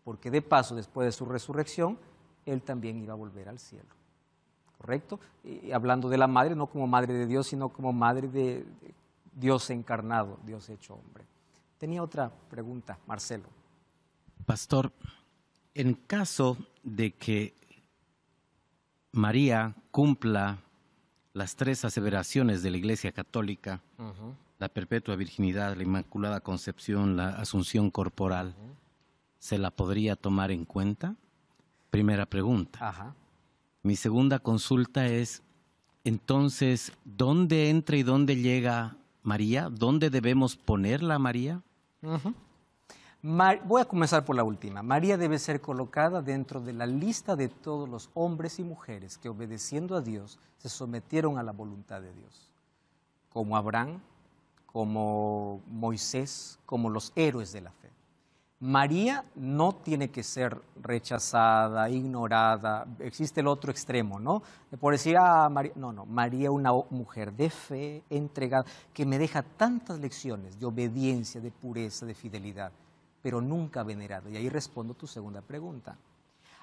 porque de paso, después de su resurrección, él también iba a volver al cielo. ¿Correcto? Y hablando de la madre, no como madre de Dios, sino como madre de Dios encarnado, Dios hecho hombre. Tenía otra pregunta, Marcelo. Pastor, en caso de que María cumpla las 3 aseveraciones de la Iglesia Católica, la perpetua virginidad, la inmaculada concepción, la asunción corporal, ¿se la podría tomar en cuenta? Primera pregunta. Mi segunda consulta es, entonces, ¿dónde entra y dónde llega María? ¿Dónde debemos ponerla a María? Voy a comenzar por la última. María debe ser colocada dentro de la lista de todos los hombres y mujeres que, obedeciendo a Dios, se sometieron a la voluntad de Dios. Como Abraham, como Moisés, como los héroes de la fe. María no tiene que ser rechazada, ignorada. Existe el otro extremo, ¿no? Por decir, María, no, María es una mujer de fe, entregada, que me deja tantas lecciones de obediencia, de pureza, de fidelidad, pero nunca venerada. Y ahí respondo tu segunda pregunta.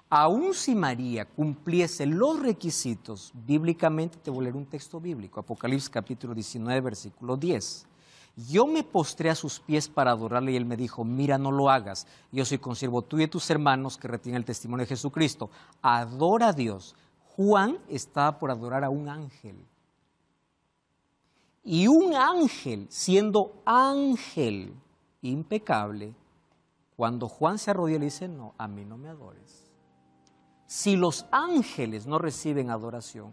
Aun si María cumpliese los requisitos, bíblicamente, te voy a leer un texto bíblico, Apocalipsis capítulo 19, versículo 10. Yo me postré a sus pies para adorarle y él me dijo, mira, no lo hagas. Yo soy consiervo tuyo y de tus hermanos que retienen el testimonio de Jesucristo. Adora a Dios. Juan estaba por adorar a un ángel. Y un ángel, siendo ángel impecable, cuando Juan se arrodilla le dice, no, a mí no me adores. Si los ángeles no reciben adoración,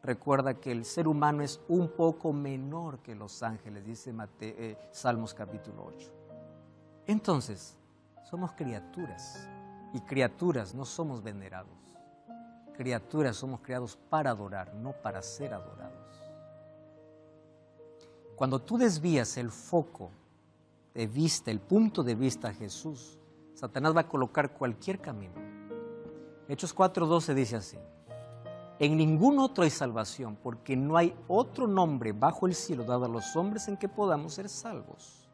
recuerda que el ser humano es un poco menor que los ángeles, dice Salmos capítulo 8. Entonces, somos criaturas, y criaturas no somos venerados. Criaturas somos creados para adorar, no para ser adorados. Cuando tú desvías el foco de vista, el punto de vista a Jesús, Satanás va a colocar cualquier camino. Hechos 4:12 dice así. En ningún otro hay salvación, porque no hay otro nombre bajo el cielo dado a los hombres en que podamos ser salvos.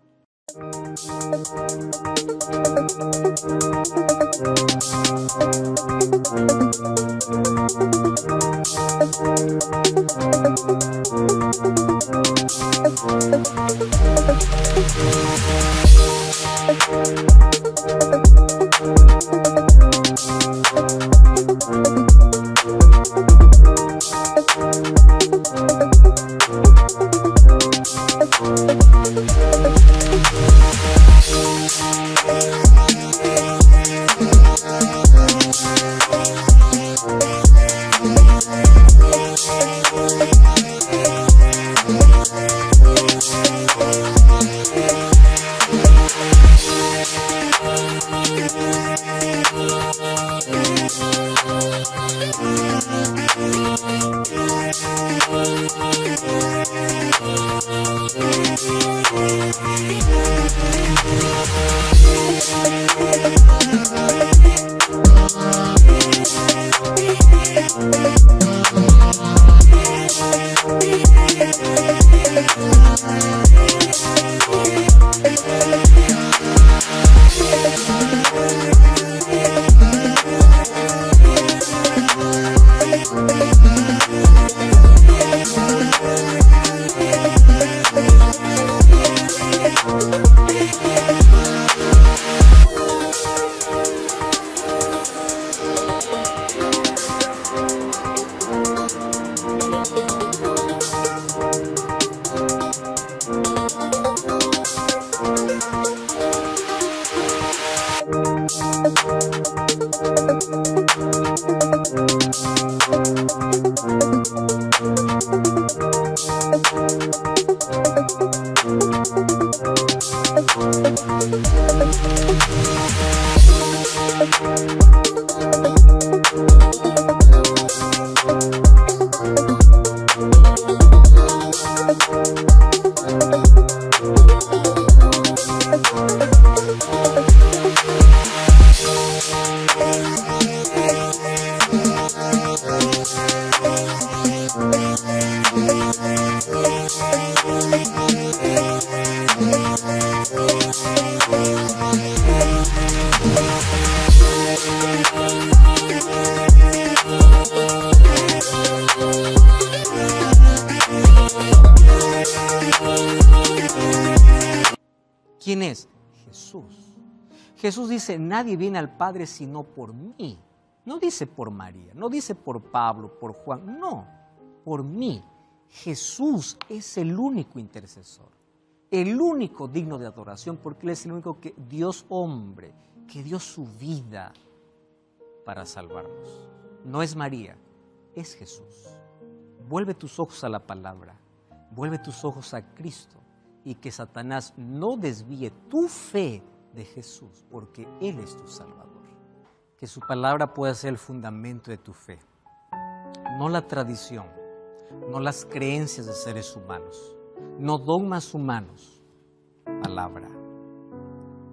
¿Quién es? Jesús. Jesús dice, nadie viene al Padre sino por mí. No dice por María, no dice por Pablo, por Juan, no, por mí. Jesús es el único intercesor, el único digno de adoración, porque Él es el único que Dios hombre, que dio su vida para salvarnos. No es María, es Jesús. Vuelve tus ojos a la palabra, vuelve tus ojos a Cristo y que Satanás no desvíe tu fe de Jesús, porque Él es tu Salvador. Que su palabra pueda ser el fundamento de tu fe, no la tradición, no las creencias de seres humanos, no dogmas humanos, palabra.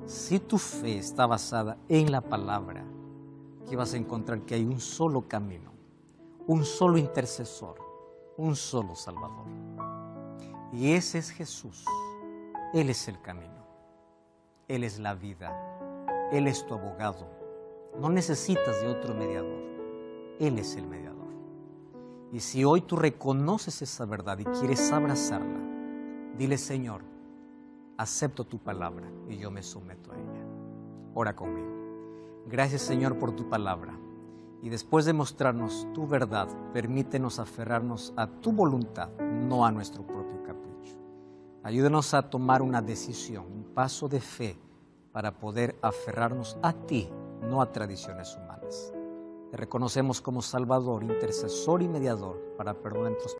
Si tu fe está basada en la palabra, aquí vas a encontrar que hay un solo camino, un solo intercesor, un solo Salvador. Y ese es Jesús. Él es el camino. Él es la vida. Él es tu abogado. No necesitas de otro mediador. Él es el mediador. Y si hoy tú reconoces esa verdad y quieres abrazarla, dile, Señor, acepto tu palabra y yo me someto a ella. Ora conmigo. Gracias, Señor, por tu palabra. Y después de mostrarnos tu verdad, permítenos aferrarnos a tu voluntad, no a nuestro propio capricho. Ayúdanos a tomar una decisión, un paso de fe para poder aferrarnos a ti, no a tradiciones humanas. Te reconocemos como Salvador, intercesor y mediador para perdonar nuestros pecados.